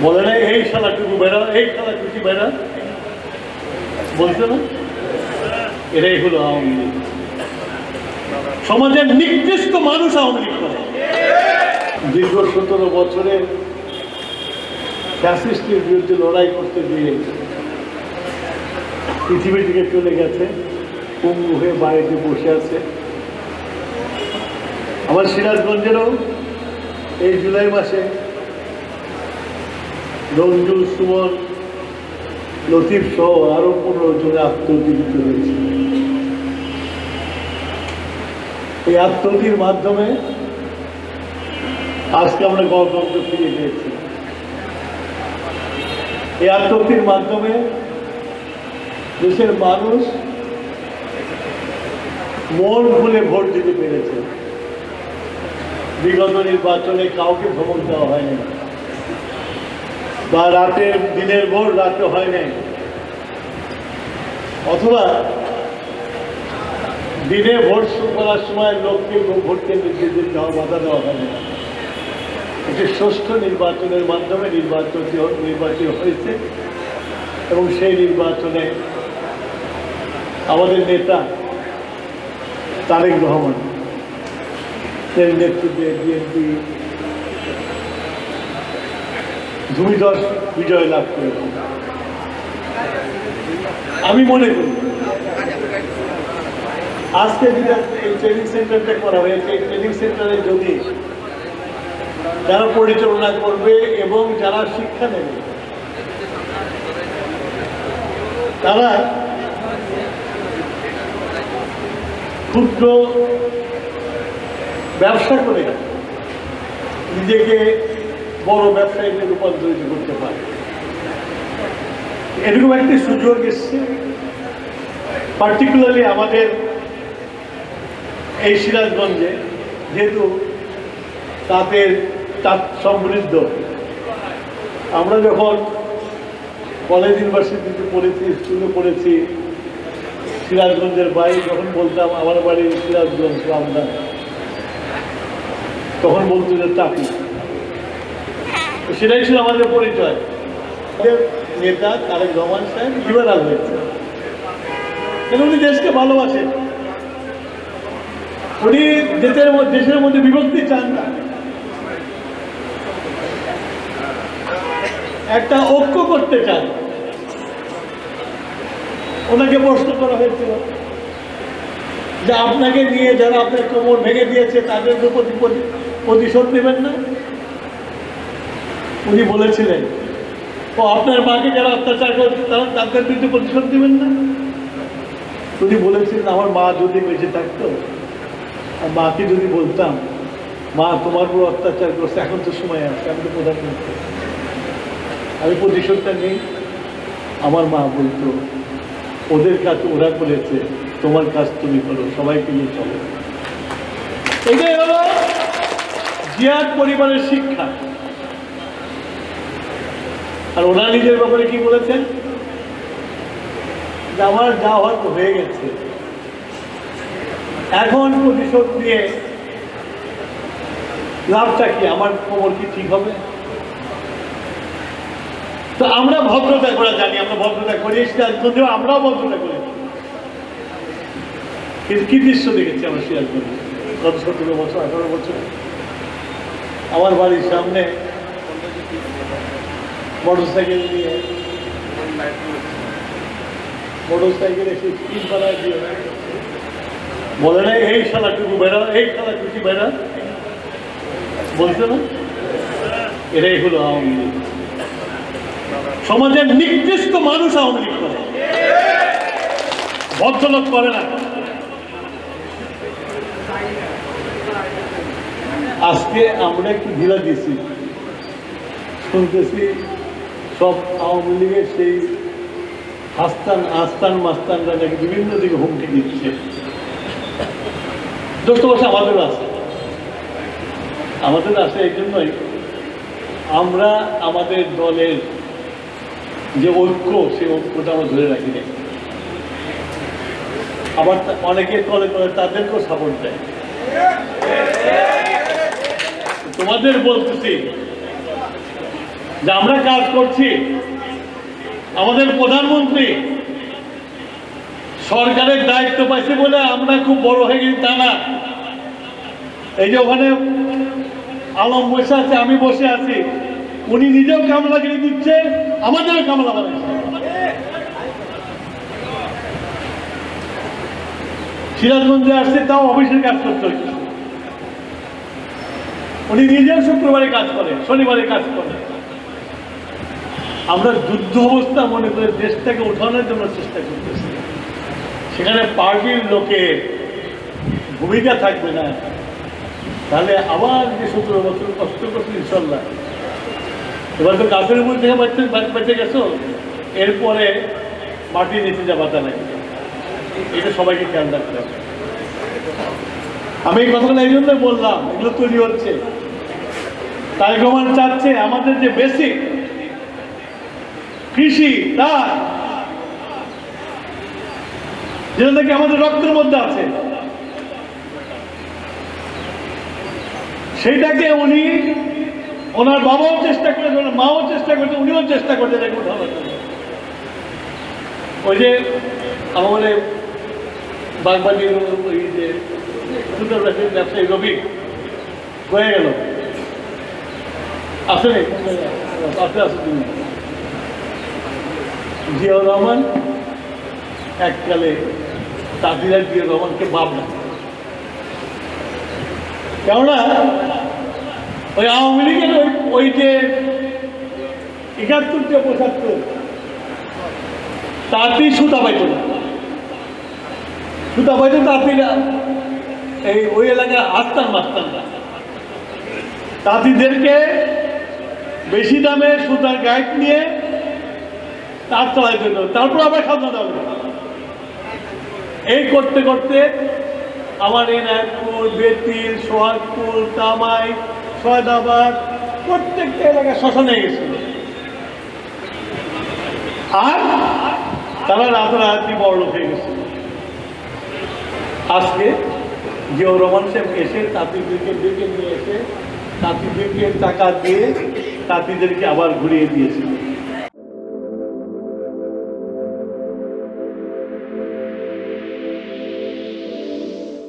বলে না এই শালা টুকু বেড়া, এই শালা টুকি বেড়া, বলছে না? এটাই হলো আওয়ামী লীগ। সমাজের নিকৃষ্ট মানুষ আওয়ামী লীগ করে। দীর্ঘ 17 বছরে ফ্যাসিস্টের বিরুদ্ধে লড়াই করতে গিয়ে পৃথিবী থেকে চলে গেছে, পঙ্গু হয়ে বাড়িতে বসে আছে। আমার সিরাজগঞ্জেরও এই জুলাই মাসে রঞ্জু, সুমন, লতিফ সহ আরো 15 জনে আত্মহত্যা হয়েছে। এই আত্মহত্যার মাধ্যমে আজকে আমরা গণতন্ত্র ফিরে পেয়েছি। এই আত্মহত্যার মাধ্যমে দেশের মানুষ মন খুলে ভোট দিতে পেরেছে। বিগত নির্বাচনে কাউকে ভ্রমণ দেওয়া হয়নি, বা দিনের ভোট রাতে হয় নাই, অথবা দিনে ভোট শুরু করার সময় লোককে ভোট কেন্দ্রে দেওয়া বাধা দেওয়া হয়নি। একটি সুষ্ঠু নির্বাচনের মাধ্যমে নির্বাচিত হয়েছে এবং সেই নির্বাচনে আমাদের নেতা তারেক রহমান এর নেতৃত্বে বিএনপি ভূমিধস বিজয় লাভ করেছে। আমি মনে করি আজকে যেটা এই ট্রেনিং সেন্টারটা করা হয়েছে, এই ট্রেনিং সেন্টারে যদি যারা পরিচালনা করবে এবং যারা শিক্ষা নেবে তারা ক্ষুদ্র ব্যবসা করে নিজেকে বড় ব্যবসায়ীতে রূপান্তরিত করতে পারে, এরকম একটি সুযোগ এসছে। পার্টিকুলারলি আমাদের এই সিরাজগঞ্জে, যেহেতু তাঁতের সমৃদ্ধ, আমরা যখন কলেজ ইউনিভার্সিটিতে পড়েছি, স্কুলে পড়েছি, সিরাজগঞ্জের বাইরে যখন বলতাম আমার বাড়ি সিরাজগঞ্জ আমরা, তখন বলতো যে চাকরি, সেটাই ছিল আমাদের পরিচয়। আমাদের নেতা তারেক রহমান সাহেব লিবারাল হয়েছে, কিন্তু উনি দেশকে ভালোবাসেন, উনি দেশের মধ্যে বিভক্তি চান না, একটা ঐক্য করতে চান। ওনাকে প্রশ্ন করা হয়েছিল যে আপনাকে নিয়ে যারা আপনার কোমর ভেঙে দিয়েছে তাদের প্রতিশোধ নেবেন না? উনি বলেছিলেন, ও আপনার মাকে যারা অত্যাচার করছে তারা তাদের বিরুদ্ধে প্রতিশোধ নেবেন না? উনি বলেছিলেন আমার মা যদি বেঁচে থাকতো, আর মাকে যদি বলতাম মা তোমার উপর অত্যাচার করছে, এখন তো সময় আছে, আমি তো প্রধানমন্ত্রী, আমি প্রতিশোধটা নেই। আমার মা বলতো ওদের কাজ ওরা করেছে, তোমার কাজ তুমি করো, সবাইকে নিয়ে চলো। এটাই হলো জিয়াদ পরিবারের শিক্ষা। আর ওরা নিজের ব্যাপারে কি বলেছেন যে আমার যা হয়তো হয়ে গেছে, এখন প্রতিশোধ নিয়ে লাভটা কি, আমার খবর কি ঠিক হবে? তো আমরা ভদ্রতা করা জানি, আমরা ভদ্রতা করি, সিরাজগঞ্জেও আমরাও ভদ্রতা করি। কিন্তু কি দৃশ্য দেখেছি আমরা সিরাজগঞ্জে গত 17 বছর 18 বছর। আমার বাড়ির সামনে মোটরসাইকেল নিয়ে এসে স্পিড বানায় দিয়ে বলে না এই শালা টুকু বেড়া, এই শালা টুকি বেড়া, বলছে না? এটাই হলো আওয়ামী লীগ। সমাজের নিকৃষ্ট মানুষ আওয়ামী লীগ করে, ভদ্রলোক করে না। আজকে আমরা একটু ঢিলা দিয়েছি, শুনতেছি সব আওয়ামী লীগের সেই আস্তান মাস্তানরা নাকি বিভিন্ন দিকে হুমকি দিচ্ছে। দোস্ত বসে আমাদের আছে এই জন্যই আমরা আমাদের দলের যে ঐক্য, সেই ঐক্যটা আমরা ধরে রাখি না। আবার অনেকে কলে তাদেরকেও সাপোর্ট দেয়। তোমাদের বলতেছি যে আমরা কাজ করছি, আমাদের প্রধানমন্ত্রী সরকারের দায়িত্ব পাইছে বলে আমরা খুব বড় হয়ে গেছি তা না। এই যে ওখানে আলম বসে আছে, আমি বসে আছি, উনি নিজেও কামলাগিরি দিচ্ছে, আমাদেরও কামলা বানাচ্ছে। সিরাজগঞ্জে আসছে, তাও অফিসের কাজ করতে হচ্ছে। উনি নিজেও শুক্রবারে কাজ করে, শনিবারে কাজ করে। আমরা যুদ্ধ অবস্থা মনে করে দেশটাকে উঠানোর জন্য চেষ্টা করতেছি, সেখানে পার্টির লোকের ভূমিকা থাকবে না। তাহলে আবার যে 17 বছর কষ্ট করছি, ইনশাল্লাহ এবার তো গাছের উপর থেকে বেঁচে গেছো, এরপরে মাটির নিচে যা বাঁচা লাগে, এটা সবাইকে খেয়াল রাখতে হবে। আমি এই কথাগুলো এই জন্যই বললাম, এগুলো তৈরি হচ্ছে। তারেক রহমান চাচ্ছে আমাদের যে বেসিক কৃষি, তার যেটা নাকি আমাদের রক্তের মধ্যে আছে, সেইটাকে উনি, ওনার বাবাও চেষ্টা করেছে, ওনার মাও চেষ্টা করছে, উনিও চেষ্টা করছে এটাকে উঠানোর জন্য। ওই যে আমাদের বাগবাড়ির ওই যে ব্যবসায়ী রবি হয়ে গেল, আসেনি আছে তুমি, জিয়াউর রহমান এককালে তাঁতিরা জিয়াউর রহমানকে বাপ না, কেননা ওই আওয়ামী লীগের ওই যে ৭১-৭৫ তাঁতি সুতা পাইত না, সুতা পাইত তাঁতিরা এই ওই এলাকায় আস্তান মাস্তান না, তাঁতিদেরকে বেশি দামে সুতার গাইড নিয়ে তার চলাই জন্য, তারপর আবার খাজনা দেওয়া। এই করতে করতে আমার এই নারায়ণপুর, বেতিল, সোহাগপুর, কামাই, সয়দাবাদ প্রত্যেকটা এলাকায় শ্মশানে গেছিল। আর তারা রাতারাতি বড়লোক হয়ে গেছিল। আজকে জিয়াউর রহমান সাহেব এসে তাঁতিদেরকে ডেকে নিয়ে এসে তাঁতিদেরকে টাকা দিয়ে তাঁতিদেরকে আবার ঘুরিয়ে দিয়েছিল।